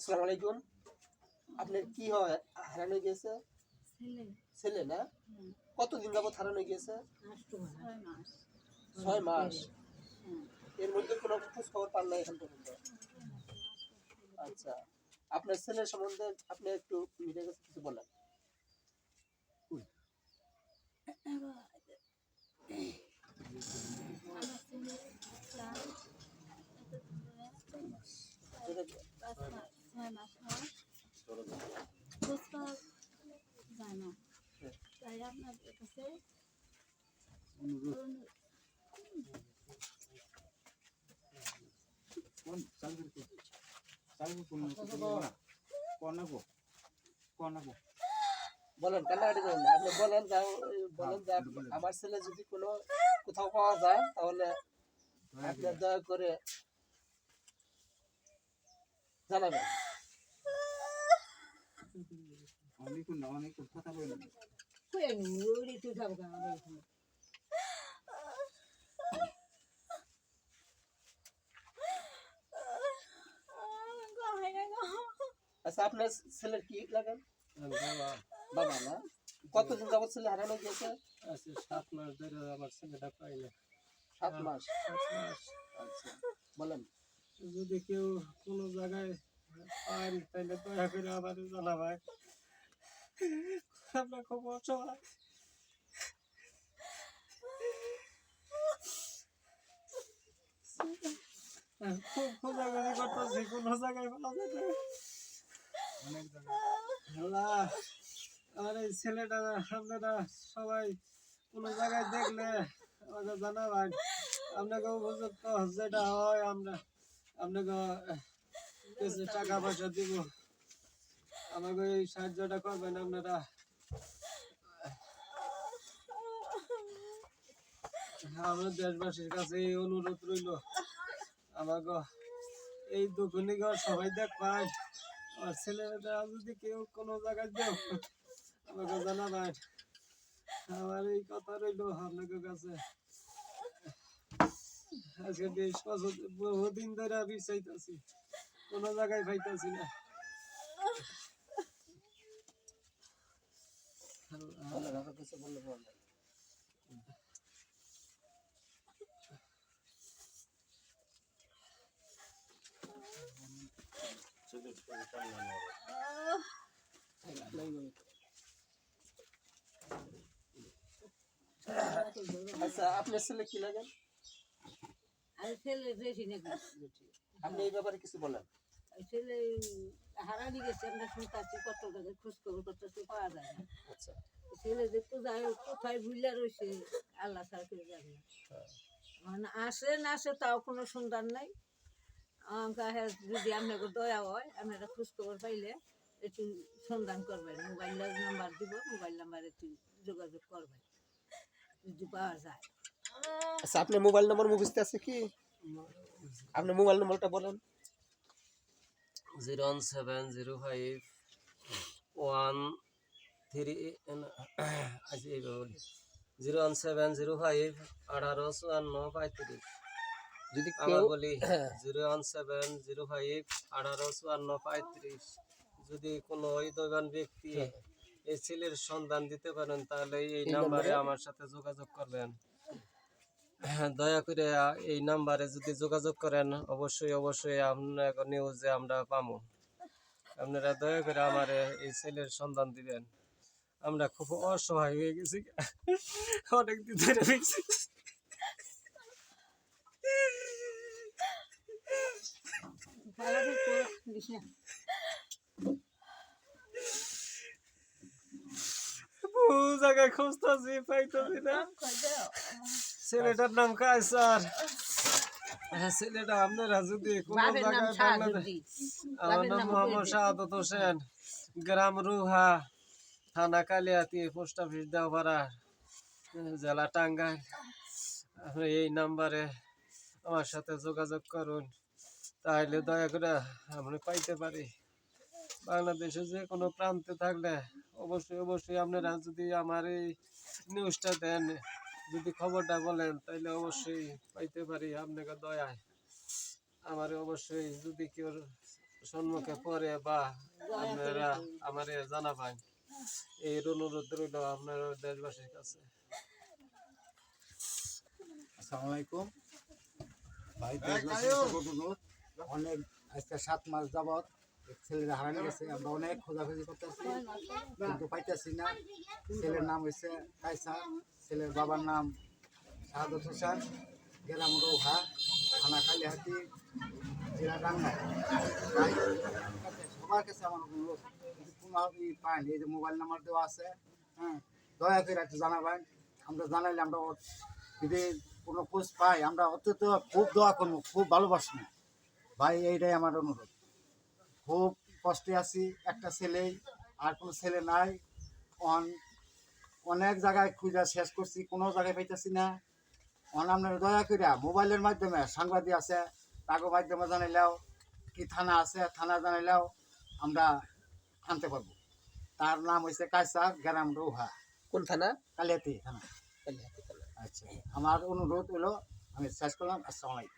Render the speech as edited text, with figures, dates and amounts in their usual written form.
আসসালামু আলাইকুম। আপনার কি হয় হারানো গিয়েছে? ছেলে না? কতদিন যাবত হারানো গিয়েছে? 6 মাস। এর মধ্যে কোনো খোঁজ খবর পান না এখন পর্যন্ত? আচ্ছা, আপনার ছেলের সম্বন্ধে আপনি একটু মিডিয়ার কাছে কিছু বলেন। তাই আপনাদের কাছে বলেন, কান্নাকাটি করেন না। আপনি বলেন যে আমার ছেলে যদি কোনো কোথাও পাওয়া যায় তাহলে আপনার দয়া করে জানাবেন। অনেক কথা বলেন। আচ্ছা, আপনার ছেলের কি লাগেন? বাবা না? কতদিন যাবত ছেলে হারানো গিয়েছে? 7 মাস ধরে আমার ছেলেটা পাই না। 7 মাস। 7 মাস। আচ্ছা, বলেন। যদি কেউ কোনো জায়গায় পান তাহলে দয়া করে আমার জানাবেন। আমরা খুব অসহায়। খুব খোঁজাখুঁজি করতেছি, কোনো জায়গায় পাওয়া যায় না। আল্লাহ, আমার এই ছেলেটা আপনারা সবাই কোনো জায়গায় দেখলে আমাকে জানাবেন। আপনাকে উপযুক্ত যেটা হয় আমরা আপনাকে কিছু টাকা পয়সা দিব। আমাকে এই সাহায্যটা করবেন আপনারা। আমার দেশবাসীর কাছে এই অনুরোধ রইল, আমাকে এই দুঃখনিকা সবাই দেখ পায়। আমার ছেলেটা যদি কেউ কোনো জায়গায় দেও আমাকে জানাবেন। আমার এই কথা রইল আপনাদের কাছে। আজকে 20 বছর বহুদিন ধরে আমি চাইতেছি, কোনো জায়গায় পাইতেছি না। বলেন, আপনার কিছু বললে বলেন। আচ্ছা, আপনার ছেলে কি লাগেন? আপনি এই ব্যাপারে কিছু বলেন। ছেলে হারানি গেছে, আমরা শুনতেছি কত টাকা খোঁজ খবর করতেছি, পাওয়া যায় না। আচ্ছা, ছেলে যে কোথায় ভুলিয়া রয়েছে আল্লাহ ছাড়া কেউ জানে না। মানে আসে না আসে তাও কোনো সন্ধান নাই। যদি আপনাকে দয়া হয় আপনারা খোঁজ খবর পাইলে একটু সন্ধান করবেন, মোবাইল নাম্বার দিব, মোবাইল নাম্বার একটু যোগাযোগ করবেন যদি পাওয়া যায়। আচ্ছা, আপনার মোবাইল নম্বর মুখস্থ আছে কি? আপনার মোবাইল নম্বরটা বলেন। 01705 01705 185435। যদি আবার কেউ বলি 01705 185435। যদি কোনো হৃদয়বান ব্যক্তি এই ছেলের সন্ধান দিতে পারেন তাহলে এই নাম্বারে আমার সাথে যোগাযোগ করবেন। দয়া করে এই নাম্বারে যদি যোগাযোগ করেন অবশ্যই আপনার নিউজে আমরা পাবো। আপনারা দয়া করে আমার এই ছেলের সন্ধান দিবেন। আমরা খুব অসহায় হয়ে গেছি, অনেকদিন ধরে হয়েছি। বহু জায়গায় খুঁজতেছি, পাইতেছি না। ছেলেটার নাম কায়সার। ছেলেটা আপনারা যদি কোনো জায়গায় আমার নাম মোহাম্মদ শাহাদত হোসেন, গ্রাম রুহা, থানা কালিয়াতি, পোস্ট অফিস দেওপাড়া, জেলা টাঙ্গাইল। আপনি এই নাম্বারে আমার সাথে যোগাযোগ করুন, তাহলে দয়া করে আমরা পাইতে পারি। বাংলাদেশে যে কোনো প্রান্তে থাকলে অবশ্যই আপনারা যদি আমার এই নিউজটা দেন, যদি খবরটা বলেন তাহলে অবশ্যই পাইতে পারি আপনাকে দয়ায়। আমার অবশ্যই যদি কেউ সম্মুখে পরে বা আপনারা আমারে জানাবেন, এই অনুরোধ রইল আপনার দেশবাসীর কাছে। আসসালামু আলাইকুম ভাই, দেশবাসীর কাছে অনুরোধ, অনেক আজকে 7 মাস যাবৎ ছেলেরা হারানো গেছে, আমরা অনেক খোঁজাখুঁজি করতেছি কিন্তু পাইতেছি না। ছেলের নাম হয়েছে কায়সার, ছেলের বাবার নাম শাহাদত হোসেন, গ্রাম রৌহা, থানা কালিহাতি, জেলা টাঙ্গাইল। ভাই, সবার কাছে আমার অনুরোধ, যদি কোনোভাবেই পান, এই যে মোবাইল নাম্বার দেওয়া আছে, হ্যাঁ, দয়া করে একটু জানাবেন। আমরা জানাইলে আমরা যদি কোনো খোঁজ পাই, আমরা অত্যন্ত খুব দোয়া করবো, খুব ভালোবাসবো ভাই, এইটাই আমার অনুরোধ। খুব কষ্টে আছি, একটা ছেলেই, আর কোনো ছেলে নাই। অনেক জায়গায় খুঁজে শেষ করছি, কোনো জায়গায় পাইতেছি না। আপনার দয়া করে মোবাইলের মাধ্যমে সাংবাদিক আছে, তাকে মাধ্যমে জানাইলেও, কি থানা আছে, থানা জানাইলেও আমরা আনতে পারবো। তার নাম হয়েছে কায়সার, গ্রাম রৌহা, কোন থানা? কালিয়াতি থানা। আচ্ছা, আমার অনুরোধ হলো, আমি শেষ করলাম। আসসালামু আলাইকুম।